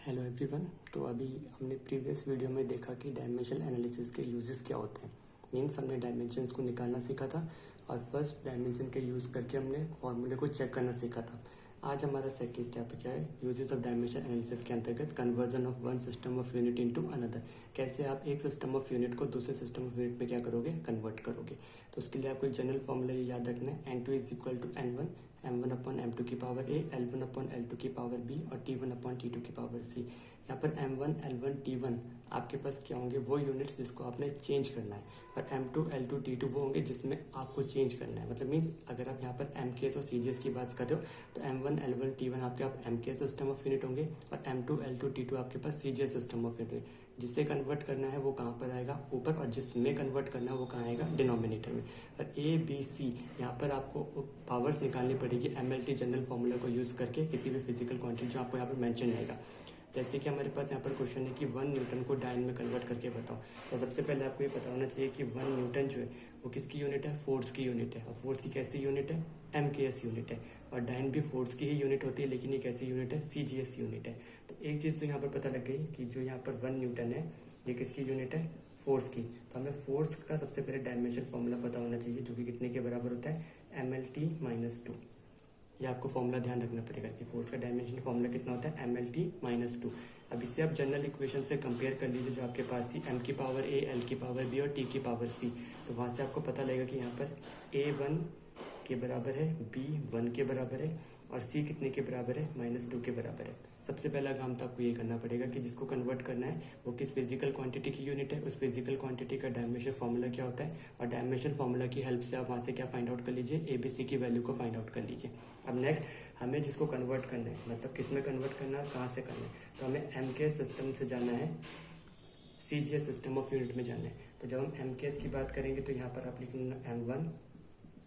Hello everyone. तो अभी हमने प्रीवियस वीडियो में देखा कि डायमेंशनल एनालिसिस के यूजेस क्या होते हैं। मीन्स हमने डायमेंशंस को निकालना सीखा था और फर्स्ट डायमेंशन के यूज़ करके हमने फॉर्मूले को चेक करना सीखा था। आज हमारा सेकंड टॉपिक क्या है, यूजेस ऑफ डायमेंशन एनालिसिस के अंतर्गत conversion of one system of unit into another. कैसे आप एक सिस्टम ऑफ यूनिट को दूसरे सिस्टम ऑफ यूनिट में क्या करोगे, कन्वर्ट करोगे। तो उसके लिए आपको एक जनरल फॉर्मूला ये याद रखना है, N2 is equal to N1 M1 upon M2 की power A, L1 upon L2 की पावर B और T1 अपॉन T2 की पावर C। यहाँ पर M1 L1 T1 आपके पास क्या होंगे, वो यूनिट्स जिसको आपने चेंज करना है, और M2 L2 T2 वो होंगे जिसमें आपको चेंज करना है। मतलब मीन्स अगर आप यहाँ पर MKS और CGS की बात कर रहे हो तो M1 L1 T1 आपके आप MKS सिस्टम ऑफ यूनिट होंगे और M2 L2 T2 आपके पास CGS सिस्टम ऑफ यूनिट। जिससे कन्वर्ट करना है वो कहाँ पर आएगा, ऊपर, और जिसमें कन्वर्ट करना है वो कहाँ आएगा, डिनोमिनेटर में। और ABC यहाँ पर आपको पावर्स निकालनी पड़ेगी MLT जनरल फॉर्मूला को यूज करके, किसी भी फिजिकल क्वांटिटी जो आपको यहाँ पर मेंशन रहेगा। जैसे कि हमारे पास यहाँ पर क्वेश्चन है कि 1 न्यूटन को डायन में कन्वर्ट करके बताओ। तो सबसे पहले आपको ये पता होना चाहिए कि 1 न्यूटन जो है वो किसकी यूनिट है, फोर्स की यूनिट है। और फोर्स की कैसी यूनिट है, MKS यूनिट है। और डायन भी फोर्स की ही यूनिट होती है, लेकिन ये कैसी यूनिट है, CGS यूनिट है। तो एक चीज़ तो यहाँ पर पता लग गई कि जो यहाँ पर 1 न्यूटन है ये किसकी यूनिट है, फोर्स की। तो हमें फोर्स का सबसे पहले डायमेंशन फॉर्मूला पता होना चाहिए, जो कि कितने के बराबर होता है, MLT-2। ये आपको फॉर्मूला ध्यान रखना पड़ेगा कि फोर्स का डायमेंशन फॉर्मूला कितना होता है, MLT-2। अब इससे आप जनरल इक्वेशन से कंपेयर कर लीजिए जो आपके पास थी, M की पावर A, L की पावर B और T की पावर C। तो वहाँ से आपको पता लगेगा कि यहाँ पर A 1 के बराबर है, B 1 के बराबर है और C कितने के बराबर है, -2 के बराबर है। सबसे पहला काम तो आपको ये करना पड़ेगा कि जिसको कन्वर्ट करना है वो किस फिजिकल क्वांटिटी की यूनिट है, उस फिजिकल क्वांटिटी का डायमेंशन फॉर्मूला क्या होता है, और डायमेंशन फॉर्मूला की हेल्प से आप वहाँ से क्या फाइंड आउट कर लीजिए, ABC की वैल्यू को फाइंड आउट कर लीजिए। अब नेक्स्ट हमें जिसको कन्वर्ट करना है, मतलब किस में कन्वर्ट करना है और कहाँ से करना है, तो हमें MKS सिस्टम से जाना है, CGS सिस्टम ऑफ यूनिट में जाना है। तो जब हम MKS की बात करेंगे तो यहाँ पर आप लिखेंगे M1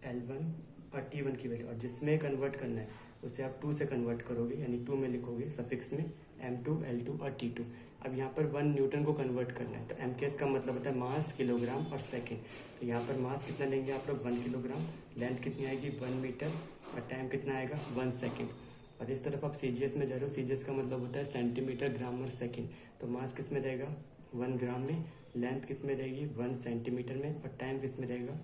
L1 और T1 की वैल्यू, और जिसमें कन्वर्ट करना है उसे आप 2 से कन्वर्ट करोगे, यानी 2 में लिखोगे सफिक्स में M2 L2 और T2। अब यहाँ पर 1 न्यूटन को कन्वर्ट करना है, तो MKS का मतलब होता है मास, किलोग्राम और सेकंड। तो यहाँ पर मास कितना लेंगे आप लोग, 1 किलोग्राम, लेंथ कितनी आएगी 1 मीटर और टाइम कितना आएगा 1 सेकेंड। और इस तरफ आप CGS में जा रहे हो, CGS का मतलब होता है सेंटीमीटर, ग्राम और सेकेंड। तो मास किस में रहेगा, 1 ग्राम में, लेंथ किस में रहेगी 1 सेंटीमीटर में और टाइम किस में रहेगा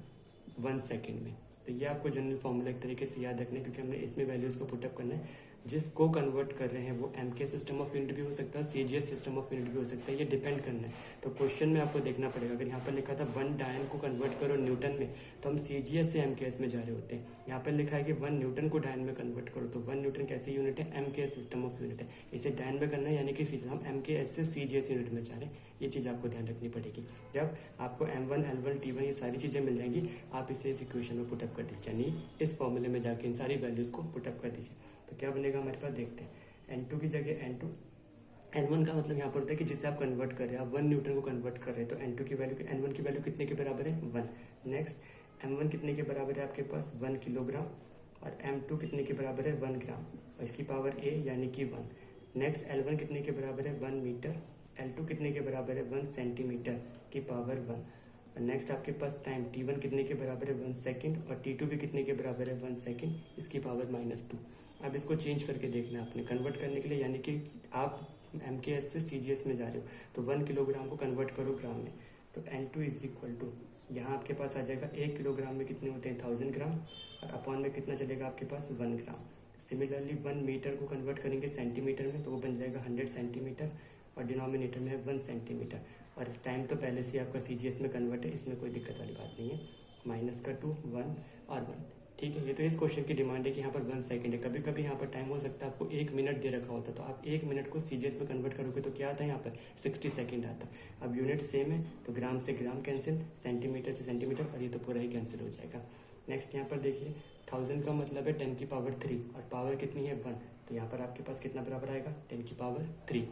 1 सेकेंड में। तो ये आपको जनरल फॉर्मूला एक तरीके से याद रखना है, क्योंकि हमने इसमें वैल्यूज को पुटअप करना है। जिसको कन्वर्ट कर रहे हैं वो MK सिस्टम ऑफ यूनिट भी हो सकता है, CGS सिस्टम ऑफ यूनिट भी हो सकता है, ये डिपेंड करना है। तो क्वेश्चन में आपको देखना पड़ेगा, अगर यहाँ पर लिखा था 1 डायन को कन्वर्ट करो न्यूटन में, तो हम CGS से MKS में जा रहे होते हैं। यहाँ पर लिखा है कि 1 न्यूटन को डायन में कन्वर्ट करो, तो 1 न्यूटन कैसी यूनिट है, MKS सिस्टम ऑफ यूनिट है। इसे डायन में करना है, यानी कि हम MKS से CGS यूनिट में जा रहे हैं। ये चीज़ आपको ध्यान रखनी पड़ेगी। जब आपको M1 L1 T1 ये सारी चीज़ें मिल जाएंगी, आप इसे इस इक्वेशन में पुटअप कर दीजिए, यानी इस फॉर्मूले में जाके इन सारी वैल्यूज को पुटअप कर दीजिए। तो क्या बनेगा हमारे पास, देखते हैं। N2 की जगह N2, N1 का मतलब यहाँ पर होता है कि जिसे आप कन्वर्ट कर रहे हैं, आप 1 न्यूटन को कन्वर्ट कर रहे हैं, तो N2 की वैल्यू, N1 की वैल्यू कितने के बराबर है, 1। नेक्स्ट M1 कितने के बराबर है आपके पास, 1 किलोग्राम, और M2 कितने के बराबर है, 1 ग्राम, और इसकी पावर A यानी कि 1। नेक्स्ट L1 कितने के बराबर है, 1 मीटर, L2 कितने के बराबर है, 1 सेंटीमीटर की पावर 1। और नेक्स्ट आपके पास टाइम T1 कितने के बराबर है, 1 सेकेंड, और T2 भी कितने के बराबर है, 1 सेकेंड, इसकी पावर -2। अब इसको चेंज करके देखना है आपने कन्वर्ट करने के लिए, यानी कि आप MKS से CGS में जा रहे हो, तो 1 किलोग्राम को कन्वर्ट करो ग्राम में। तो N2 इज इक्वल टू, यहाँ आपके पास आ जाएगा 1 किलोग्राम में कितने होते हैं, 1000 ग्राम, और अपॉन में कितना चलेगा आपके पास, 1 ग्राम। सिमिलरली 1 मीटर को कन्वर्ट करेंगे सेंटीमीटर में, तो वो बन जाएगा 100 सेंटीमीटर, और डिनोमिनेटर में है 1 सेंटीमीटर। और टाइम तो पहले से आपका CGS में कन्वर्ट है, इसमें कोई दिक्कत वाली बात नहीं है। -2 1 और 1, ठीक है। ये तो इस क्वेश्चन की डिमांड है कि यहाँ पर 1 सेकंड है। कभी कभी यहाँ पर टाइम हो सकता है आपको 1 मिनट दे रखा होता, तो आप 1 मिनट को CGS में कन्वर्ट करोगे तो क्या आता है यहाँ पर, 60 सेकंड आता। अब यूनिट सेम है तो ग्राम से ग्राम कैंसिल, सेंटीमीटर से सेंटीमीटर, और ये तो पूरा ही कैंसिल हो जाएगा। नेक्स्ट यहाँ पर देखिए, 1000 का मतलब है 10 की पावर 3, और पावर कितनी है 1, तो यहाँ पर आपके पास कितना बराबर आएगा, 10 की पावर 3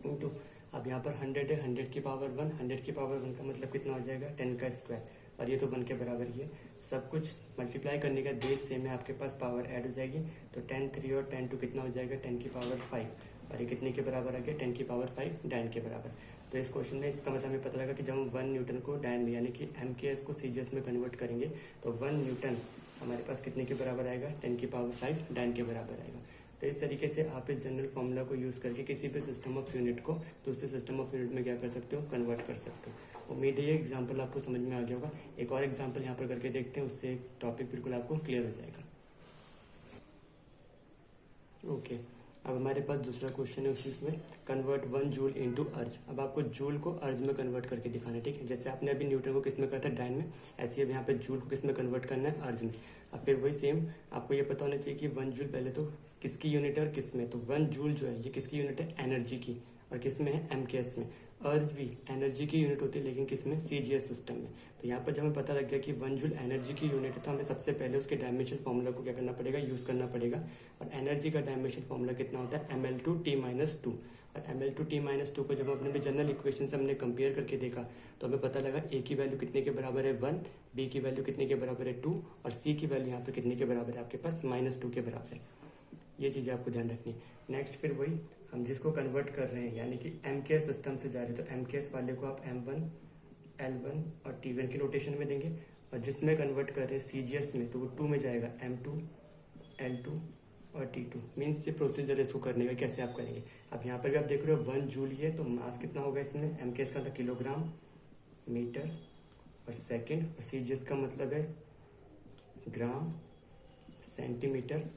इंटू, अब यहाँ पर 100 है, 100 की पावर 1, 100 की पावर 1 का मतलब कितना हो जाएगा, 10 का स्क्वायर, और ये तो 1 के बराबर ही है। सब कुछ मल्टीप्लाई करने का बेस सेम है, आपके पास पावर ऐड हो जाएगी, तो 10 3 और 10 2 कितना हो जाएगा, 10 की पावर 5, और ये कितने के बराबर आ गया, 10 की पावर 5 डायन के बराबर। तो इस क्वेश्चन में इसका मतलब हमें पता लगा कि जब हम 1 न्यूटन को डायन में, यानी कि MKS को CGS में कन्वर्ट करेंगे, तो 1 न्यूटन हमारे पास कितने के बराबर आएगा, 10 की पावर 5 डायन के बराबर आएगा। तो इस तरीके से आप इस जनरल फॉर्मूला को यूज़ करके किसी भी सिस्टम ऑफ यूनिट को दूसरे सिस्टम ऑफ यूनिट में क्या कर सकते हो, कन्वर्ट कर सकते हो। उम्मीद है ये एग्जाम्पल आपको समझ में आ गया होगा। एक और एग्जाम्पल यहाँ पर करके देखते हैं, उससे टॉपिक बिल्कुल आपको क्लियर हो जाएगा। ओके, अब हमारे पास दूसरा क्वेश्चन है उसमें कन्वर्ट 1 जूल इनटू अर्ज। अब आपको जूल को अर्ज में कन्वर्ट करके दिखाना है, ठीक है। जैसे आपने अभी न्यूटन को किस में करा था, डाइन में, ऐसे ही अब यहाँ पे जूल को किस में कन्वर्ट करना है, अर्ज में। अब फिर वही सेम आपको ये पता होना चाहिए कि 1 जूल पहले तो किसकी यूनिट है और किस में। तो 1 जूल जो है ये किसकी यूनिट है, एनर्जी की, और किस में है, MKS में। अर्ज भी एनर्जी की यूनिट होती है, लेकिन किस में, CGS सिस्टम में। तो यहाँ पर जब हमें पता लग गया कि 1 जूल एनर्जी की यूनिट है, तो हमें सबसे पहले उसके डायमेंशन फॉर्मूला को क्या करना पड़ेगा, यूज करना पड़ेगा। और एनर्जी का डायमेंशन फॉर्मूला कितना होता है, ml/T-2। और ml/T-2 को जब अपने जनरल इक्वेशन से हमने कंपेयर करके देखा तो हमें पता लगा A की वैल्यू कितने के बराबर है, 1, B की वैल्यू कितने के बराबर है, 2, और C की वैल्यू यहाँ पे कितने के बराबर है, आपके पास -2 के बराबर है। ये चीज़ आपको ध्यान रखनी है। नेक्स्ट फिर वही हम जिसको कन्वर्ट कर रहे हैं, यानी कि MKS सिस्टम से जा रहे हैं, तो MKS वाले को आप M1, L1 और T1 की नोटेशन में देंगे। और जिसमें कन्वर्ट कर रहे हैं CGS में, तो वो 2 में जाएगा, M2, L2 और T2। मीन्स ये प्रोसीजर इसको करने का कैसे आप करेंगे। अब यहाँ पर भी आप देख रहे हो 1 जूल ही है, तो मास कितना होगा इसमें, MKS का था किलोग्राम, मीटर और सेकेंड, और CGS का मतलब है ग्राम, सेंटीमीटर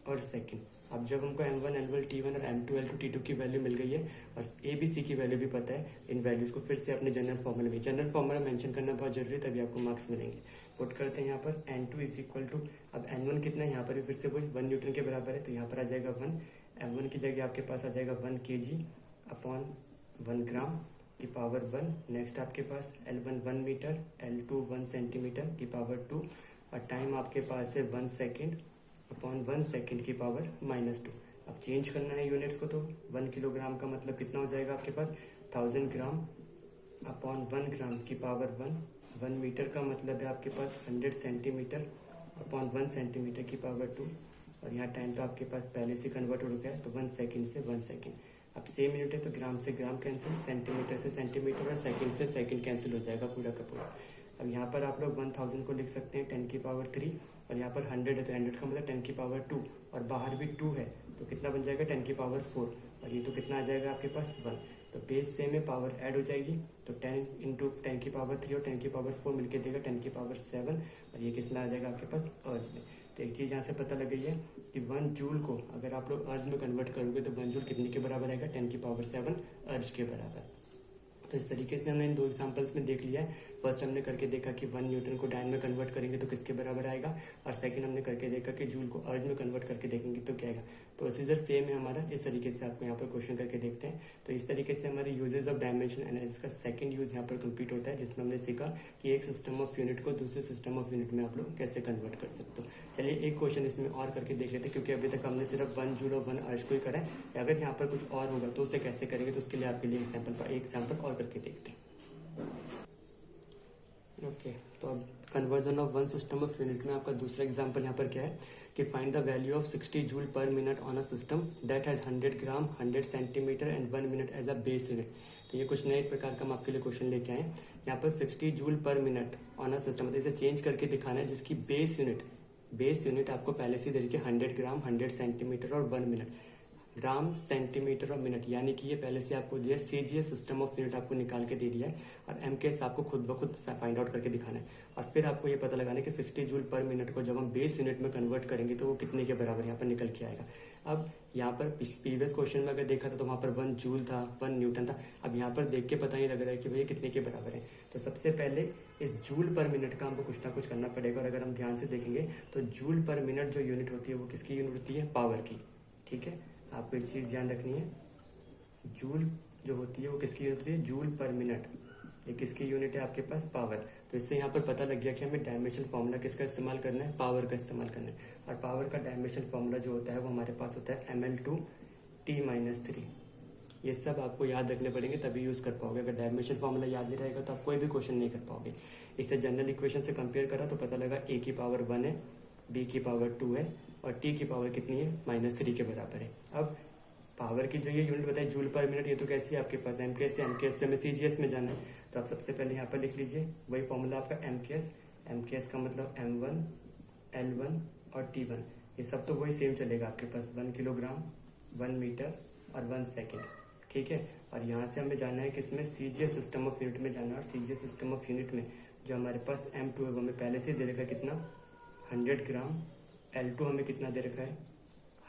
और सेकंड। अब जब हमको M1, L1, T1 और M2, L2, T2 की वैल्यू मिल गई है और ABC की वैल्यू भी पता है, इन वैल्यूज को फिर से अपने जनरल फॉर्मूला मेंशन करना बहुत जरूरी है, तभी आपको मार्क्स मिलेंगे। पुट करते हैं यहाँ पर N2 इज इक्वल टू, अब N1 कितना है, यहाँ पर भी फिर से वही 1 न्यूटन के बराबर है, तो यहाँ पर आ जाएगा 1। M1 की जगह आपके पास आ जाएगा 1 kg अपॉन 1 ग्राम की पावर 1। नेक्स्ट आपके पास L1 1 मीटर, L2 1 सेंटीमीटर की पावर 2, और टाइम आपके पास है 1 सेकेंड अपॉन 1 सेकेंड की पावर -2। अब चेंज करना है यूनिट्स को, तो 1 किलोग्राम का मतलब कितना हो जाएगा आपके पास, 1000 ग्राम अपॉन 1 ग्राम की पावर 1। 1 मीटर का मतलब है आपके पास 100 सेंटीमीटर अपॉन 1 सेंटीमीटर की पावर 2। और यहाँ टाइम तो आपके पास पहले से कन्वर्ट हो गया है, तो 1 सेकेंड से 1 सेकेंड। अब सेम यूनिट है तो ग्राम से ग्राम कैंसिल, सेंटीमीटर से सेंटीमीटर और सेकेंड से सेकेंड कैंसिल हो जाएगा पूरा का पूरा। अब यहाँ पर आप लोग 1000 को लिख सकते हैं 10 की पावर 3, और यहाँ पर 100 है तो 100 का मतलब 10 की पावर 2, और बाहर भी 2 है तो कितना बन जाएगा 10 की पावर 4, और ये तो कितना आ जाएगा आपके पास 1। तो बेस सेम है, पावर ऐड हो जाएगी, तो 10 इंटू 10 की पावर 3 और 10 की पावर 4 मिलके देगा 10 की पावर 7, और ये किस में आ जाएगा आपके पास, अर्ज में। तो एक चीज़ यहाँ से पता लग गई है कि 1 जूल को अगर आप लोग अर्ज में कन्वर्ट करोगे तो 1 जूल कितने के बराबर आएगा, 10 की पावर 7 अर्ज के बराबर। तो इस तरीके से हमने इन 2 एग्जांपल्स में देख लिया है। फर्स्ट हमने करके देखा कि 1 न्यूटन को डायन में कन्वर्ट करेंगे तो किसके बराबर आएगा, और सेकंड हमने करके देखा कि जूल को अर्ज में कन्वर्ट करके देखेंगे तो क्या आएगा। प्रोसीजर सेम है हमारा, इस तरीके से आपको यहाँ पर क्वेश्चन करके देखते हैं। तो इस तरीके से हमारे यूजेज ऑफ डायमेंशन एनालिसिस का सेकंड यूज यहाँ पर कंप्लीट होता है, जिसमें हमने सीखा कि एक सिस्टम ऑफ यूनिट को दूसरे सिस्टम ऑफ यूनिट में आप लोग कैसे कन्वर्ट कर सकते हो। चलिए एक क्वेश्चन इसमें और करके देख लेते हैं, क्योंकि अभी तक हमने सिर्फ 1 जूल और 1 अर्ज को ही करा है। अगर यहाँ पर कुछ और होगा तो उसे कैसे करेंगे, तो उसके लिए आपके लिए एग्जाम्पल और करके देखते हैं। ओके, तो अब conversion of 1 system of unit में आपका दूसरा एग्जांपल यहाँ पर क्या है कि find the value of 60 joule per minute on a system that has 100 gram, 100 centimetre and 1 minute as a base unit. तो ये कुछ नए प्रकार का हम आपके लिए क्वेश्चन लेके आए। यहाँ पर 60 joule per minute on a system, मतलब इसे चेंज करके दिखाना है, जिसकी बेस यूनिट आपको पहले से दे रखी है 100 ग्राम, 100 सेंटीमीटर और 1 मिनट। ग्राम, सेंटीमीटर और मिनट, यानी कि ये पहले से आपको दिया है। CGS सिस्टम ऑफ यूनिट आपको निकाल के दे दिया है, और MKS आपको खुद ब खुद फाइंड आउट करके दिखाना है। और फिर आपको ये पता लगाना है कि 60 जूल पर मिनट को जब हम बेस यूनिट में कन्वर्ट करेंगे तो वो कितने के बराबर यहाँ पर निकल के आएगा। अब यहाँ पर प्रीवियस क्वेश्चन में अगर देखा था तो वहाँ पर 1 जूल था, 1 न्यूटन था। अब यहाँ पर देख के पता नहीं लग रहा है कि भैया कितने के बराबर है। तो सबसे पहले इस जूल पर मिनट का हमको कुछ ना कुछ करना पड़ेगा, और अगर हम ध्यान से देखेंगे तो जूल पर मिनट जो यूनिट होती है वो किसकी यूनिट होती है, पावर की। ठीक है, आपको एक चीज ध्यान रखनी है, जूल जो होती है वो किसकी यूनिट होती है, जूल पर मिनट। ये किसकी यूनिट है, आपके पास पावर। तो इससे यहाँ पर पता लग गया कि हमें डायमेंशन फॉर्मूला किसका इस्तेमाल करना है, पावर का इस्तेमाल करना है। और पावर का डायमेंशन फॉर्मूला जो होता है वो हमारे पास होता है ml/T-3। ये सब आपको याद रखने पड़ेंगे, तभी यूज कर पाओगे। अगर डायमेंशन फॉर्मूला याद नहीं रहेगा तो आप कोई भी क्वेश्चन नहीं कर पाओगे। इसे जनरल इक्वेशन से कंपेयर करा तो पता लगा A की पावर 1 है, B की पावर 2 है, और T की पावर कितनी है, -3 के बराबर है। अब पावर की जो ये यूनिट बताई जूल पर मिनट, ये तो कैसी है आपके पास, MKS से हमें CGS में जाना है। तो आप सबसे पहले यहाँ पर लिख लीजिए वही फॉर्मूला आपका MKS का मतलब M1, L1 और T1। ये सब तो वही सेम चलेगा आपके पास, 1 किलोग्राम, 1 मीटर और 1 सेकेंड, ठीक है। और यहाँ से हमें जाना है किसमें, सीजीएस सिस्टम ऑफ यूनिट में जाना है। और सीजीएस सिस्टम ऑफ यूनिट में जो हमारे पास M2 है वो हमें पहले से दे रखा है कितना, 100 ग्राम। L2 हमें कितना दे रखा है,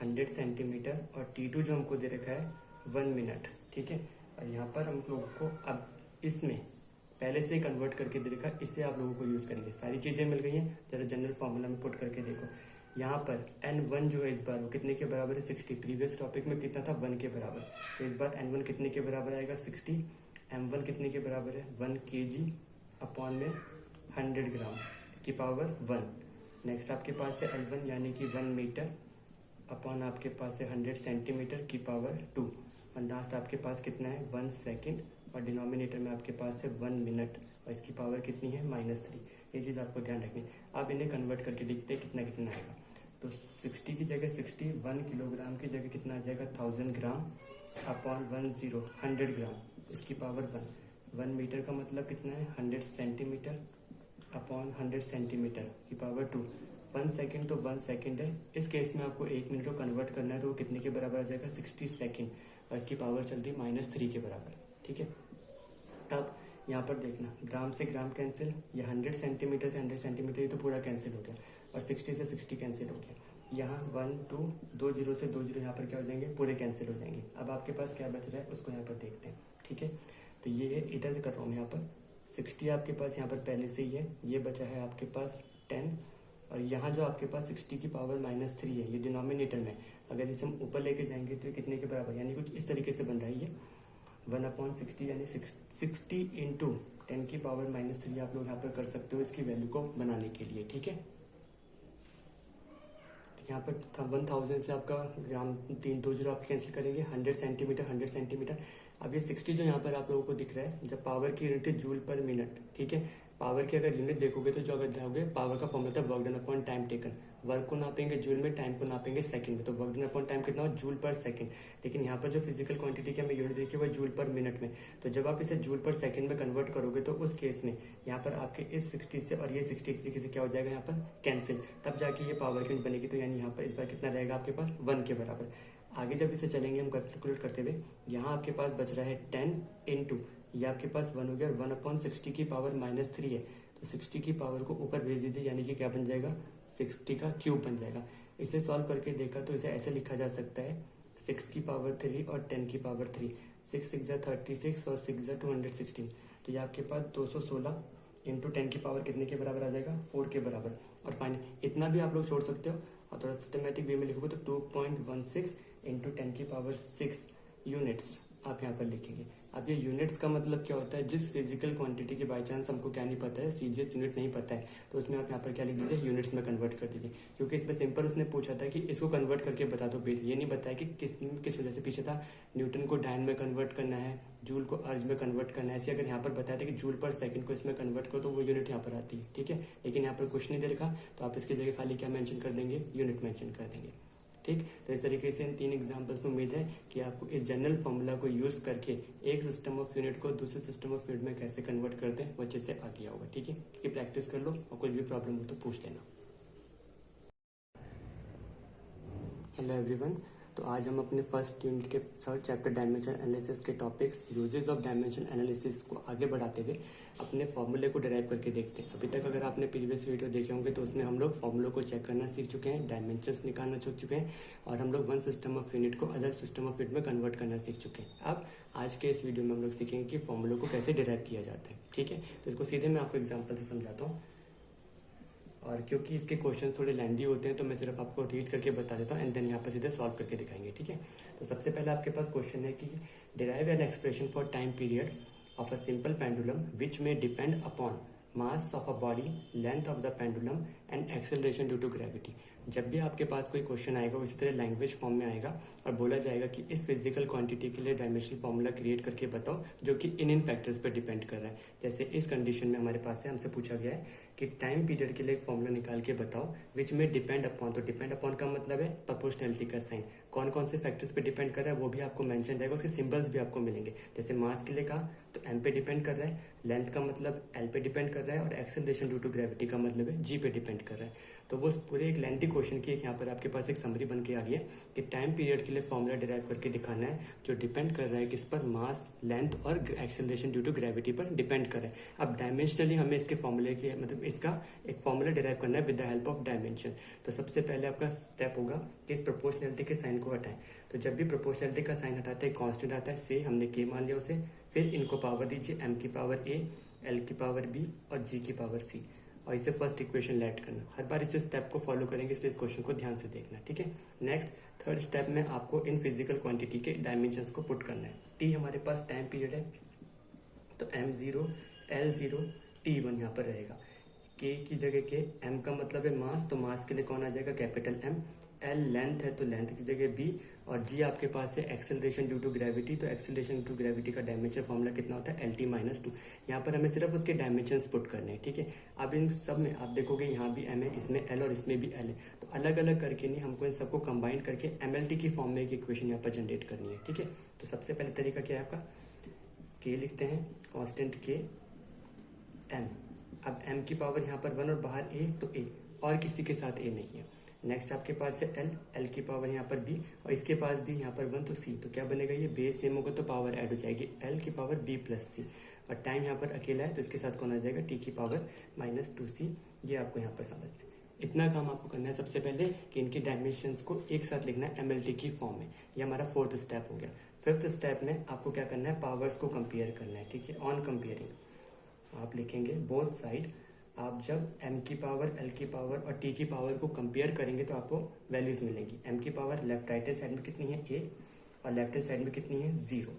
100 सेंटीमीटर। और T2 जो हमको दे रखा है 1 मिनट, ठीक है। और यहाँ पर हम लोगों को अब इसमें पहले से कन्वर्ट करके दे रखा है, इसे आप लोगों को यूज़ करेंगे। सारी चीज़ें मिल गई हैं, जरा जनरल फार्मूला में पुट करके देखो। यहाँ पर N1 जो है इस बार वो कितने के बराबर है, 60। प्रीवियस टॉपिक में कितना था, 1 के बराबर। तो इस बार N1 कितने के बराबर आएगा, 60। M1 कितने के बराबर है, 1 kg अपॉन में 100 ग्राम की पावर 1। नेक्स्ट आपके पास है L1 यानी कि 1 मीटर अपॉन आपके पास है 100 सेंटीमीटर की पावर 2। और लास्ट आपके पास कितना है, 1 सेकेंड। और डिनोमिनेटर में आपके पास है 1 मिनट और इसकी पावर कितनी है, -3। ये चीज़ आपको ध्यान रखनी है। अब इन्हें कन्वर्ट करके देखते हैं कितना कितना आएगा। तो 60 की जगह 60, 1 किलोग्राम की जगह कितना आ जाएगा, 1000 ग्राम अपॉन 100 ग्राम, इसकी पावर 1 मीटर का मतलब कितना है, 100 सेंटीमीटर अपॉन 100 सेंटीमीटर की पावर 2। 1 सेकेंड तो 1 सेकेंड है। इस केस में आपको 1 मिनट को कन्वर्ट करना है तो वो कितने के बराबर आ जाएगा, 60 सेकेंड। और इसकी पावर चल रही -3 के बराबर, ठीक है। अब यहाँ पर देखना, ग्राम से ग्राम कैंसिल, ये 100 सेंटीमीटर से 100 सेंटीमीटर, ये तो पूरा कैंसिल हो गया। और 60 से 60 कैंसिल हो गया। यहाँ 1 2 2 जीरो से 2 जीरो यहाँ पर क्या हो जाएंगे, पूरे कैंसिल हो जाएंगे। अब आपके पास क्या बच रहा है उसको यहाँ पर देखते हैं, ठीक है। तो ये है, इधर से कर रहा हूँ यहाँ पर 60 आपके पास यहाँ पर पहले से ही है। ये बचा है आपके पास 10। और यहाँ जो आपके पास 60 की पावर -3 है, ये डिनोमिनेटर में अगर इसे हम ऊपर लेके जाएंगे तो ये कितने के बराबर, यानी कुछ इस तरीके से बन रहा है ये 1/60 यानी 60 इंटू 10 की पावर -3 आप लोग यहाँ पर कर सकते हो इसकी वैल्यू को बनाने के लिए, ठीक है। यहाँ पर 1000 से आपका ग्राम 3 2 जीरो आप कैंसिल करेंगे, 100 सेंटीमीटर 100 सेंटीमीटर। अब ये 60 जो यहाँ पर आप लोगों को दिख रहा है, जब पावर की यूनिट है जूल पर मिनट, ठीक है। पावर की अगर यूनिट देखोगे तो जो अगर जाओगे, पावर का फॉर्मूला था work done upon time taken. Work को नापेंगे जूल में, टाइम को नापेंगे सेकंड में। तो वर्क डन अपॉन टाइम कितना हो, जूल पर सेकंड। लेकिन यहाँ पर जो फिजिकल क्वांटिटी की हमें यूनिट देखी है वो जूल पर मिनट में। तो जब आप इसे जूल पर सेकंड में कन्वर्ट करोगे तो उस केस में यहाँ पर आपके इस 60 से और ये 60 तरीके से क्या हो जाएगा यहाँ पर कैंसिल, तब जाके ये पावर की यूनिट बनेगी। तो यानी यहाँ पर इस बार कितना रहेगा आपके पास, 1 के बराबर। आगे जब इसे चलेंगे हम कैलकुलेट करते हुए, यहाँ आपके पास बच रहा है 10 इंटू, ये आपके पास 1 हो गया, 1/60 की पावर -3 है। तो 60 की पावर को ऊपर भेज दीजिए, यानी कि क्या बन जाएगा, 60 का क्यूब बन जाएगा। इसे सॉल्व करके देखा तो इसे ऐसे लिखा जा सकता है, 6 की पावर 3 और 10 की पावर 3। 6 6 36 और 6 216। तो ये आपके पास 216 इंटू 10 की पावर कितने के बराबर आ जाएगा, 4 के बराबर। और फाइनल इतना भी आप लोग छोड़ सकते हो और थोड़ा सिस्टमेटिक वे में लिखोगे तो 2.16 इंटू 10 की पावर 6 यूनिट्स आप यहाँ पर लिखेंगे। अब ये यूनिट्स का मतलब क्या होता है, जिस फिजिकल क्वांटिटी के बाई चांस हमको क्या नहीं पता है, सीजीएस यूनिट नहीं पता है, तो उसमें आप यहाँ पर क्या लिख दीजिए, यूनिट्स में कन्वर्ट कर दीजिए। क्योंकि इसमें सिंपल उसने पूछा था कि इसको कन्वर्ट करके बता दो बेस, ये नहीं बताया कि किस वजह से पीछे था, न्यूटन को डायन में कन्वर्ट करना है, जूल को अर्ज में कन्वर्ट करना है। ऐसे अगर यहाँ पर बताया था कि जूल पर सेकंड को इसमें कन्वर्ट करो तो वो यूनिट यहाँ पर आती है, ठीक है। लेकिन यहाँ पर कुछ नहीं दे रखा, तो आप इसकी जगह खाली क्या मेंशन कर देंगे, यूनिट मेंशन कर देंगे, ठीक। तो इस तरीके से इन 3 एग्जांपल्स में उम्मीद है कि आपको इस जनरल फॉर्मूला को यूज करके एक सिस्टम ऑफ यूनिट को दूसरे सिस्टम ऑफ यूनिट में कैसे कन्वर्ट करते हैं वो अच्छे से आ गया होगा, ठीक है। इसकी प्रैक्टिस कर लो और कोई भी प्रॉब्लम हो तो पूछ लेना। हेलो एवरीवन, तो आज हम अपने फर्स्ट यूनिट के थर्ड चैप्टर डायमेंशन एनालिसिस के topics uses of dimension analysis को आगे बढ़ाते हुए अपने फॉर्मूले को डिराइव करके देखते हैं। अभी तक अगर आपने प्रीवियस वीडियो देखे होंगे तो उसमें हम लोग फॉर्मूलों को चेक करना सीख चुके हैं, डायमेंशंस निकालना सीख चुके हैं और हम लोग वन सिस्टम ऑफ यूनिट को अदर सिस्टम ऑफ यूनिट में कन्वर्ट करना सीख चुके हैं। अब आज के इस वीडियो में हम लोग सीखेंगे कि फॉर्मूलों को कैसे डिराइव किया जाता है, ठीक है। तो इसको सीधे मैं आपको एग्जाम्पल से समझाता हूँ, और क्योंकि इसके क्वेश्चन थोड़े लेंदी होते हैं तो मैं सिर्फ आपको रीड करके बता देता हूँ एंड देन यहाँ पर सीधे सॉल्व करके दिखाएंगे, ठीक है। तो सबसे पहले आपके पास क्वेश्चन है कि derive an expression for time period of a simple pendulum which में depend upon mass of a body, length of the pendulum and acceleration due to gravity. जब भी आपके पास कोई क्वेश्चन आएगा इसी तरह लैंग्वेज फॉर्म में आएगा और बोला जाएगा कि इस फिजिकल क्वांटिटी के लिए डायमेंशनल फॉर्मूला क्रिएट करके बताओ जो कि इन फैक्टर्स पर डिपेंड कर रहा है। जैसे इस कंडीशन में हमारे पास है, हमसे पूछा गया है कि टाइम पीरियड के लिए एक फॉर्मूला निकाल के बताओ विच में डिपेंड अपॉन। तो डिपेंड अपॉन का मतलब है प्रोपोर्शनलिटी का साइन, कौन कौन से फैक्टर्स पे डिपेंड कर रहा है वो भी आपको मेंशन रहेगा, उसके सिंबल्स भी आपको मिलेंगे। जैसे मास के लिए कहा तो एम पे डिपेंड कर रहा है, लेंथ का मतलब एल पे डिपेंड कर रहा है और एक्सेलरेशन ड्यू टू ग्रेविटी का मतलब है जी पे डिपेंड कर रहा है। तो वो पूरे एक लेंथी क्वेश्चन की एक यहाँ पर आपके पास एक समरी बन के आ रही है कि टाइम पीरियड के लिए फॉर्मूला डिराइव करके दिखाना है जो डिपेंड कर रहा है किस पर, मास, लेंथ और एक्सेलरेशन ड्यू टू ग्रेविटी पर डिपेंड कर रहा है। अब डायमेंशनली हमें इसके फॉर्मूले की मतलब इसका एक फॉर्मूला डिराइव करना है with the help of dimension. तो सबसे पहले आपका स्टेप होगा कि इस प्रोपोर्शनलिटी के साइन को हटाएं। तो जब भी प्रोपोर्शनलिटी का साइन हटाते हैं कांस्टेंट आता है, से हमने के मान लिया उसे, फिर इनको पावर दीजिए m की पावर a, l की पावर b और g की पावर c, और इसे फर्स्ट इक्वेशन लेट करना। हर बार इस स्टेप को फॉलो करेंगे, इसलिए इस क्वेश्चन को ध्यान से देखना, ठीक है। नेक्स्ट थर्ड स्टेप में आपको इन फिजिकल क्वांटिटी के डायमेंशंस को पुट करना है। t हमारे पास टाइम पीरियड है, तो m0, l0, t1 यहाँ पर रहेगा। k की जगह के, m का मतलब है मास, तो मास के लिए कौन आ जाएगा, कैपिटल M। l लेंथ है तो लेंथ की जगह b, और g आपके पास है एक्सेलरेशन ड्यू टू ग्रेविटी, तो एक्सेलरेशन ड्यू टू ग्रेविटी का डायमेंशन फॉर्मूला कितना होता है, lt-2। यहाँ पर हमें सिर्फ उसके डायमेंशंस पुट करने हैं, ठीक है। अब इन सब में आप देखोगे यहाँ भी m है, इसमें l और इसमें भी l है, तो अलग अलग करके नहीं, हमको इन सबको कंबाइन करके mlt की फॉर्म में एक इक्वेशन यहाँ पर जनरेट करनी है, ठीक है। तो सबसे पहले तरीका क्या है आपका, k लिखते हैं कांस्टेंट k m। अब m की पावर यहाँ पर 1 और बाहर a, तो a, और किसी के साथ a नहीं है। नेक्स्ट आपके पास है l की पावर यहाँ पर b, और इसके पास भी यहाँ पर 1, तो c। तो क्या बनेगा, ये बेस सेम होगा तो पावर ऐड हो जाएगी, l की पावर b प्लस c, और टाइम यहाँ पर अकेला है तो इसके साथ कौन आ जाएगा, t की पावर -2c। ये आपको यहाँ पर समझना है। इतना काम आपको करना है सबसे पहले कि इनके डायमेंशंस को एक साथ लिखना है MLT की फॉर्म में। ये हमारा फोर्थ स्टेप हो गया। फिफ्थ स्टेप में आपको क्या करना है, पावर्स को कंपेयर करना है, ठीक है। ऑन कंपेयरिंग आप लिखेंगे बोथ साइड। आप जब m की पावर, l की पावर और t की पावर को कंपेयर करेंगे तो आपको वैल्यूज मिलेंगी। m की power left right hand side में कितनी है, a, और लेफ्ट हैंड साइड में कितनी है, 0।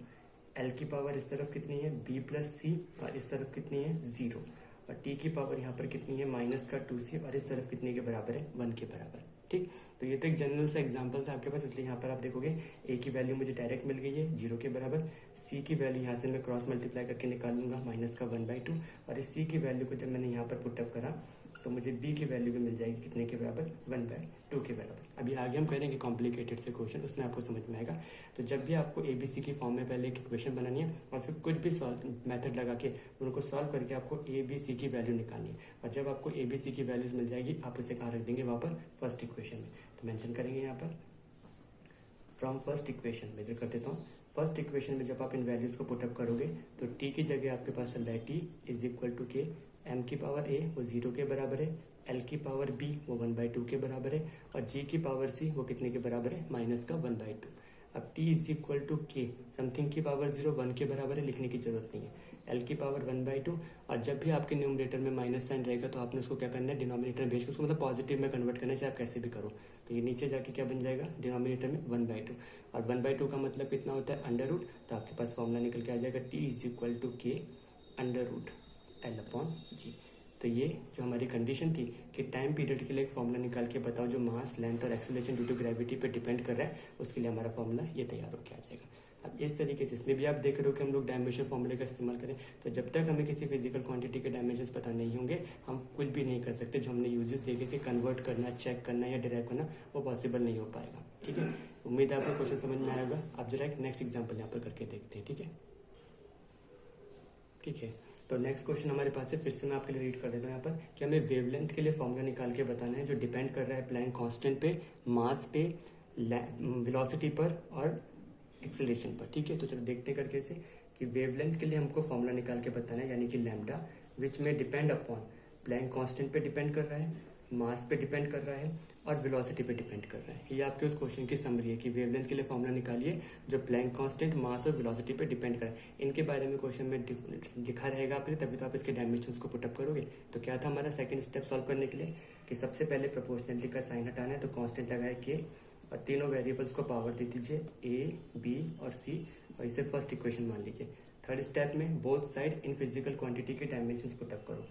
l की पावर इस तरफ कितनी है, b प्लस c, और इस तरफ कितनी है, 0। और t की पावर यहाँ पर कितनी है, -2c, और इस तरफ कितने के बराबर है, 1 के बराबर, ठीक। तो ये तो एक जनरल सा एग्जांपल था आपके पास, इसलिए यहाँ पर आप देखोगे a की वैल्यू मुझे डायरेक्ट मिल गई है 0 के बराबर। c की वैल्यू यहाँ से मैं क्रॉस मल्टीप्लाई करके निकालूंगा -1/2, और इस c की वैल्यू को जब मैंने यहाँ पर पुटअप करा तो मुझे b की वैल्यू भी मिल जाएगी कितने के बराबर, 1/2 के बराबर। अभी आगे हम करेंगे कॉम्प्लिकेटेड से क्वेश्चन, उसमें आपको समझ में आएगा। तो जब भी आपको ABC की फॉर्म में पहले एक इक्वेशन बनानी है और फिर कुछ भी मेथड लगा के उनको सॉल्व करके आपको ABC की वैल्यू निकालनी है, और जब आपको ABC की वैल्यूज मिल जाएगी आप उसे कहाँ रख देंगे, वहाँ पर फर्स्ट इक्वेशन में। तो मेंशन करेंगे यहाँ पर फ्रॉम फर्स्ट इक्वेशन में, जो कर देता हूँ। फर्स्ट इक्वेशन में जब आप इन वैल्यूज को पुटअप करोगे तो t की जगह आपके पास चल रहा है t इज इक्वल टू के, m की पावर a वो 0 के बराबर है, l की पावर b वो 1/2 के बराबर है, और g की पावर c वो कितने के बराबर है, -1/2। अब t इज इक्वल टू के, समथिंग की पावर 0 1 के बराबर है, लिखने की जरूरत नहीं है, l की पावर 1/2। और जब भी आपके न्यूमरेटर में माइनस साइन रहेगा तो आपने उसको क्या करना है, डिनोमिनेटर में भेज के उसको मतलब पॉजिटिव में कन्वर्ट करना है, चाहे आप कैसे भी करो। तो ये नीचे जाके क्या बन जाएगा, डिनोमिनेटर में 1/2, और 1/2 का मतलब कितना होता है, अंडर रूट। तो आपके पास फॉर्मूला निकल के आ जाएगा t इज इक्वल टू के √L/g। तो ये जो हमारी कंडीशन थी कि टाइम पीरियड के लिए एक फॉर्मूला निकाल के बताओ जो मास, लेंथ और एक्सेलरेशन ड्यू टू ग्रेविटी पे डिपेंड कर रहा है, उसके लिए हमारा फॉर्मूला ये तैयार होकर आ जाएगा। अब इस तरीके से इसमें भी आप देख रहे हो कि हम लोग डायमेंशन फॉर्मूले का इस्तेमाल करें, तो जब तक हमें किसी फिजिकल क्वांटिटी के डायमेंशंस पता नहीं होंगे हम कुछ भी नहीं कर सकते। जो हमने यूजेस देखे थे, कन्वर्ट करना, चेक करना या डिराइव करना, वो पॉसिबल नहीं हो पाएगा, ठीक है। उम्मीद है आपको क्वेश्चन समझ में आया होगा। आप जरा एक नेक्स्ट एग्जाम्पल यहाँ पर करके देखते हैं, ठीक है। तो नेक्स्ट क्वेश्चन हमारे पास है, फिर से मैं आपके लिए रीड कर देता हूँ यहाँ पर कि हमें वेवलेंथ के लिए फॉर्मूला निकाल के बताना है जो डिपेंड कर रहा है प्लैंक कांस्टेंट पे, मास पे, वेलोसिटी पर और एक्सेलरेशन पर, ठीक है। तो चलो देखते करके से कि वेवलेंथ के लिए हमको फॉर्मूला निकाल के बताना है, यानी कि लैम्डा, विच में डिपेंड अपॉन प्लैंक कांस्टेंट पे डिपेंड कर रहा है, मास पे डिपेंड कर रहा है और वेलोसिटी पे डिपेंड कर रहा है। ये आपके उस क्वेश्चन की समरी है कि वेवलेंथ के लिए फॉर्मूला निकालिए जो प्लैंक कांस्टेंट, मास और वेलोसिटी पे डिपेंड करे। इनके बारे में क्वेश्चन में लिखा रहेगा आपके, तभी तो आप इसके डायमेंशंस को पुटअप करोगे। तो क्या था हमारा सेकंड स्टेप सॉल्व करने के लिए कि सबसे पहले प्रोपोर्शनलिटी का साइन हटाना है, तो कांस्टेंट लगाए के और तीनों वेरिएबल्स को पावर दे दीजिए a, b और c, और इसे फर्स्ट इक्वेशन मान लीजिए। थर्ड स्टेप में both side in physical quantity के डायमेंशंस पुटअप करो।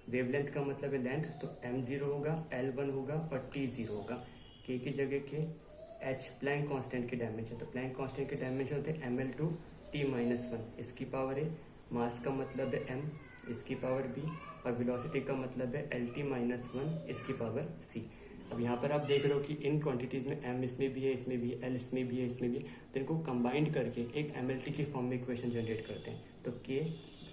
वेवलेंथ का मतलब है लेंथ, तो m0 होगा, l1 होगा और t0 होगा। k की जगह के h प्लैंक कांस्टेंट के डायमेंशन, तो प्लैंक कांस्टेंट के डायमेंशन होते हैं ml2 t-1, इसकी पावर है, मास का मतलब है m, इसकी पावर b, और वेलोसिटी का मतलब है lt-1, इसकी पावर c। अब यहाँ पर आप देख रहे हो कि इन क्वांटिटीज में m इसमें भी है, इसमें भी है, l इसमें भी है, इसमें भी है, तो इनको कंबाइंड करके एक MLT की फॉर्म में इक्वेशन जनरेट करते हैं। तो k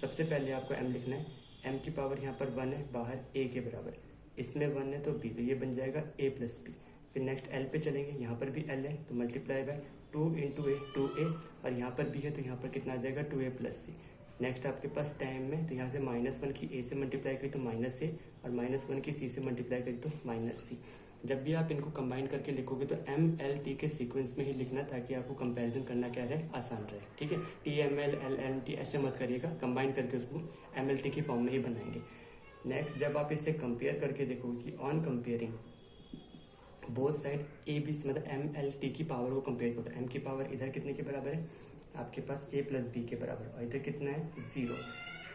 सबसे पहले आपको m लिखना है, m की पावर यहाँ पर 1 है, बाहर a के बराबर, इसमें 1 है तो b, तो ये बन जाएगा a प्लस बी। फिर नेक्स्ट l पे चलेंगे, यहाँ पर भी l है तो multiply by 2 into A 2a, और यहाँ पर b है तो यहाँ पर कितना आ जाएगा 2a प्लस सी। नेक्स्ट आपके पास टाइम में, तो यहाँ से -1 की a से मल्टीप्लाई करी तो -a, और -1 की c से मल्टीप्लाई करी तो -c। जब भी आप इनको कंबाइन करके लिखोगे तो MLT के सीक्वेंस में ही लिखना, ताकि आपको कंपैरिजन करना क्या रहे, आसान रहे। ठीक है, TML LNT ऐसे मत करिएगा, कंबाइन करके उसको MLT की फॉर्म में ही बनाएंगे। नेक्स्ट जब आप इसे कंपेयर करके देखोगे कि on comparing both side ABC मतलब MLT की पावर को कंपेयर करो, तो m की पावर इधर कितने के बराबर है आपके पास a प्लस बी के बराबर, और इधर कितना है 0।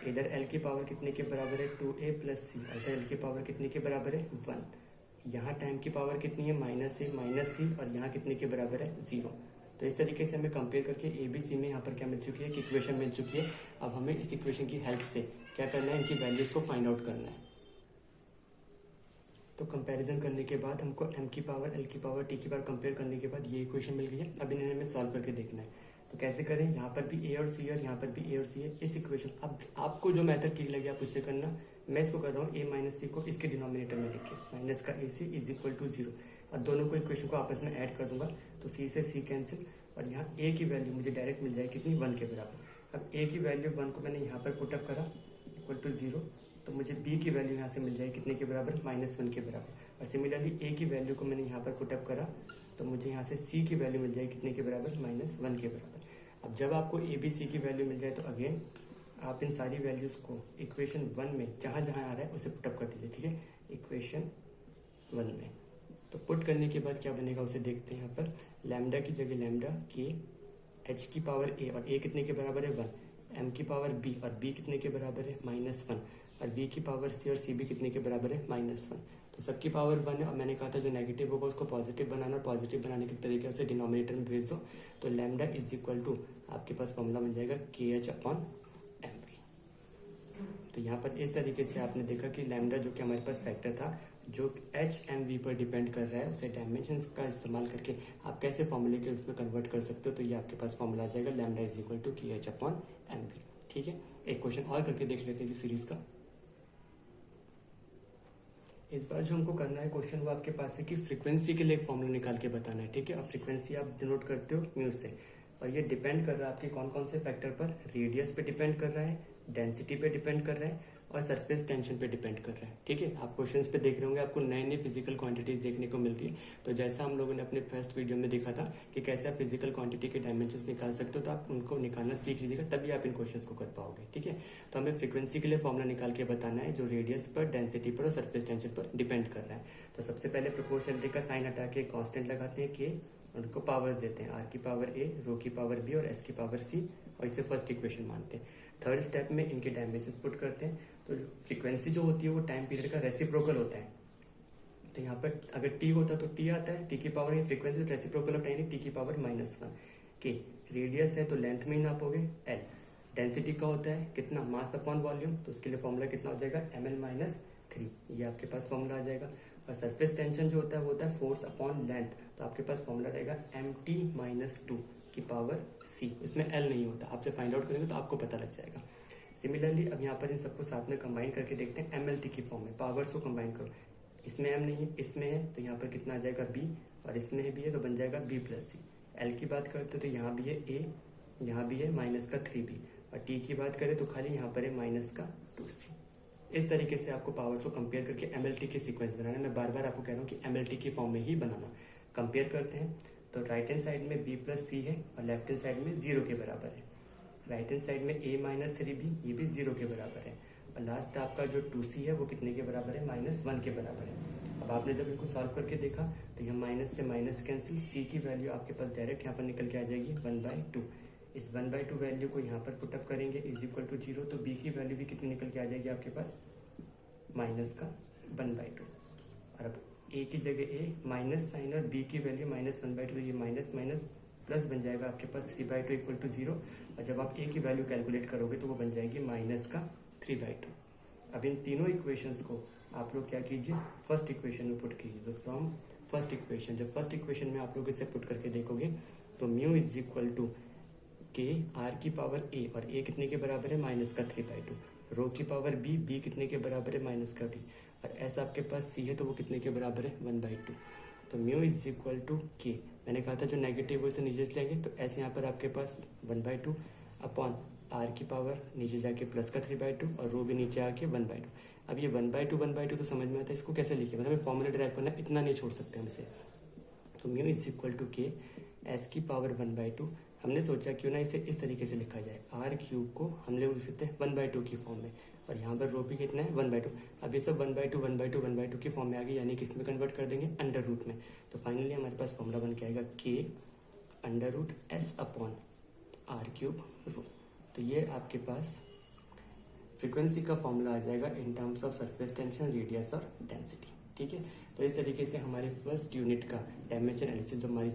इधर l की पावर कितने के बराबर है 2a प्लस सी, और इधर l की पावर कितने के बराबर है 1। यहाँ टाइम की पावर कितनी है -a माइनस सी, और यहाँ कितने के बराबर है 0। तो इस तरीके से हमें कंपेयर करके ABC में यहाँ पर क्या मिल चुकी है कि इक्वेशन मिल चुकी है। अब हमें इस इक्वेशन की हेल्प से क्या करना है, इनकी वैल्यूज को फाइंड आउट करना है। तो कंपैरिजन करने के बाद हमको m की पावर l की पावर t की पावर कंपेयर करने के बाद ये इक्वेशन मिल गई है। अब इन्हें हमें सॉल्व करके देखना है। तो कैसे करें, यहाँ पर भी a और c है और यहाँ पर भी a और c है। इस इक्वेशन, अब आपको जो मेथड ठीक लगे आप उससे करना। मैं इसको कर रहा हूँ a माइनस सी को इसके डिनोमिनेटर में लिख के, माइनस का ac इज इक्वल टू 0, और दोनों को इक्वेशन को आपस में ऐड कर दूंगा तो c से c कैंसिल, और यहाँ a की वैल्यू मुझे डायरेक्ट मिल जाएगी कितनी 1 के बराबर। अब a की वैल्यू 1 को मैंने यहाँ पर पुटअप करा इक्वल टू 0, तो मुझे b की वैल्यू यहाँ से मिल जाएगी कितने के बराबर -1 के बराबर। और सिमिलरली a की वैल्यू को मैंने यहाँ पर पुटअप करा तो मुझे यहाँ से c की वैल्यू मिल जाएगी कितने के बराबर -1 के बराबर। अब जब आपको a b c की वैल्यू मिल जाए तो अगेन आप इन सारी वैल्यूज को इक्वेशन 1 में जहाँ जहाँ आ रहा है उसे पुटअप कर दीजिए। ठीक है, इक्वेशन 1 में तो पुट करने के बाद क्या बनेगा उसे देखते हैं। यहाँ पर लैम्डा की जगह लैम्डा के h की पावर a, और a कितने के बराबर है 1, m की पावर b, और b कितने के बराबर है -1, और v की पावर c और c भी कितने के बराबर है -1। तो सबकी पावर 1 है, और मैंने कहा था जो नेगेटिव होगा उसको पॉजिटिव बनाना, पॉजिटिव बनाने के तरीके से डिनोमिनेटर में भेज दो। तो लैम्डा इज इक्वल टू आपके पास फॉर्मूला बन जाएगा KH/mv। तो यहाँ पर इस तरीके से आपने देखा कि लैम्डा जो कि हमारे पास फैक्टर था जो HMV पर डिपेंड कर रहा है, उसे डायमेंशंस का इस्तेमाल करके आप कैसे फॉर्मूले के रूप में कन्वर्ट कर सकते हो। तो ये आपके पास फॉर्मूला आ जाएगा lambda is equal to KH/mv। ठीक है, एक क्वेश्चन और करके देख लेते हैं इस सीरीज का। इस बार जो हमको करना है क्वेश्चन वो आपके पास है कि फ्रीक्वेंसी के लिए एक फॉर्मूला निकाल के बताना है। ठीक है, और फ्रीक्वेंसी आप डिनोट करते हो म्यू से, और ये डिपेंड कर रहा है आपके कौन कौन से फैक्टर पर, रेडियस पे डिपेंड कर रहा है, डेंसिटी पे डिपेंड कर रहा है, और सरफेस टेंशन पे डिपेंड कर रहा है। ठीक है, आप क्वेश्चंस पे देख रहे होंगे आपको नए नए फिजिकल क्वांटिटीज देखने को मिल रही है। तो जैसा हम लोगों ने अपने फर्स्ट वीडियो में देखा था कि कैसे आप फिजिकल क्वांटिटी के डायमेंशंस निकाल सकते हो, तो आप उनको निकालना सीख लीजिएगा, तभी आप इन क्वेश्चंस को कर पाओगे। ठीक है, तो हमें फ्रीक्वेंसी के लिए फॉर्मूला निकाल के बताना है जो रेडियस पर, डेंसिटी पर और सरफेस टेंशन पर डिपेंड कर रहा है। तो सबसे पहले प्रोपोर्शनलिटी का साइन हटा के कांस्टेंट लगाते हैं के, उनको पावर्स देते हैं, r की पावर a, रो की पावर b और s की पावर c, और इसे फर्स्ट इक्वेशन मानते हैं। थर्ड स्टेप में इनके डायमेंशंस पुट करते हैं। तो फ्रीक्वेंसी जो होती है वो टाइम पीरियड का रेसिप्रोकल होता है। तो यहाँ पर अगर t होता तो t आता है, t की power frequency reciprocal of time t की पावर -1 के। रेडियस है तो लेंथ में ही नापोगे l। डेंसिटी का होता है कितना, मास अपॉन वॉल्यूम, तो उसके लिए फॉर्मूला कितना हो जाएगा ml-3, ये आपके पास फॉर्मूला आ जाएगा। और सरफेस टेंशन जो होता है वो होता है फोर्स अपॉन लेंथ, तो आपके पास फॉर्मूला रहेगा mt-2 की पावर c, उसमें l नहीं होता। आपसे फाइंड आउट करेंगे तो आपको पता लग जाएगा। सिमिलरली अब यहाँ पर इन सबको साथ में कंबाइन करके देखते हैं MLT की फॉर्म में। पावर्स को कंबाइन करो, इसमें m नहीं है, इसमें है तो यहाँ पर कितना आ जाएगा b, और इसमें है b है तो बन जाएगा b प्लस c। l की बात करते हो तो यहाँ भी है a, यहाँ भी है -3b, और t की बात करें तो खाली यहाँ पर है -2c। इस तरीके से आपको पावर्स को कंपेयर करके MLT के सीक्वेंस बनाना है। मैं बार बार आपको कह रहा हूँ कि MLT की फॉर्म में ही बनाना। कंपेयर करते हैं तो राइट हैंड साइड में b प्लस सी है और लेफ्ट हैंड साइड में 0 के बराबर है। राइट हैंड साइड में a-3b, ये भी 0 के बराबर है, और लास्ट आपका जो 2c है वो कितने के बराबर है, -1 के बराबर है। अब आपने जब इनको सॉल्व करके देखा तो यहाँ माइनस से माइनस कैंसिल, c की वैल्यू आपके पास डायरेक्ट यहाँ पर निकल के आ जाएगी 1/2। इस 1/2 वैल्यू को यहाँ पर पुटअप करेंगे इज इक्वल टू 0, तो b की वैल्यू भी कितनी निकल के आ जाएगी आपके पास -1/2। और अब a की जगह a माइनस साइन और b की वैल्यू -1/2, ये माइनस माइनस प्लस बन जाएगा आपके पास 3/2 इक्वल टू 0, और जब आप a की वैल्यू कैलकुलेट करोगे तो वो बन जाएगी -3/2। अब इन तीनों इक्वेशंस को आप लोग क्या कीजिए, फर्स्ट इक्वेशन में पुट कीजिए। तो फ्रॉम फर्स्ट इक्वेशन, जब फर्स्ट इक्वेशन में आप लोग इसे पुट करके देखोगे तो म्यू इज इक्वल टू के r की पावर a, और a कितने के बराबर है -3/2, रो की पावर b, b कितने के बराबर है -3, और एस आपके पास सी है तो वो कितने के बराबर है 1/2। तो म्यू इज इक्वल टू के, मैंने कहा था जो नेगेटिव है उसे नीचे लेंगे तो एस यहाँ पर आपके पास 1/2 अपॉन आर की पावर नीचे जाके प्लस का 3/2 और रो भी नीचे आके 1/2। अब ये 1/2 तो समझ में आता है, इसको कैसे लिखे, मतलब फॉर्मूला ड्राइव करना इतना नहीं छोड़ सकते हम इसे। तो म्यू इज इक्वल टू के एस की पावर 1/2। हमने सोचा क्यों ना इसे इस तरीके से लिखा जाए, आर क्यूब को हम लोग लिख सकते हैं 1/2 की फॉर्म में, और यहाँ पर रो भी कितना है 1/2। अब ये सब 1/2 की फॉर्म में आ गई, यानी कि इसमें कन्वर्ट कर देंगे अंडर रूट में। तो फाइनली हमारे पास फॉर्मूला बन के आएगा के under root S upon R cube rho. तो ये आपके पास फ्रीक्वेंसी का फॉर्मूला आ जाएगा in terms of surface tension, radius और डेंसिटी। ठीक है, तो इस तरीके से हमारे फर्स्ट यूनिट का डायमेंशन एनालिसिस जो हमारी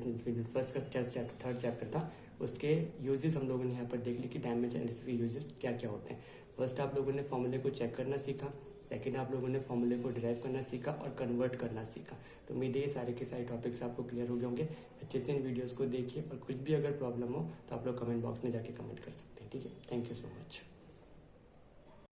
फर्स्ट का थर्ड चैप्टर था उसके यूजेस हम लोगों ने यहाँ पर देख ली कि डायमेंशन एनालिसिस के यूजेस क्या क्या होते हैं। फर्स्ट आप लोगों ने फॉर्मूले को चेक करना सीखा, सेकंड आप लोगों ने फॉर्मूले को डिराइव करना सीखा और कन्वर्ट करना सीखा। तो उम्मीद है ये सारे के सारे टॉपिक्स आपको क्लियर हो गए होंगे। अच्छे से इन वीडियोस को देखिए और कुछ भी अगर प्रॉब्लम हो तो आप लोग कमेंट बॉक्स में जाके कमेंट कर सकते हैं। ठीक है, थैंक यू सो मच।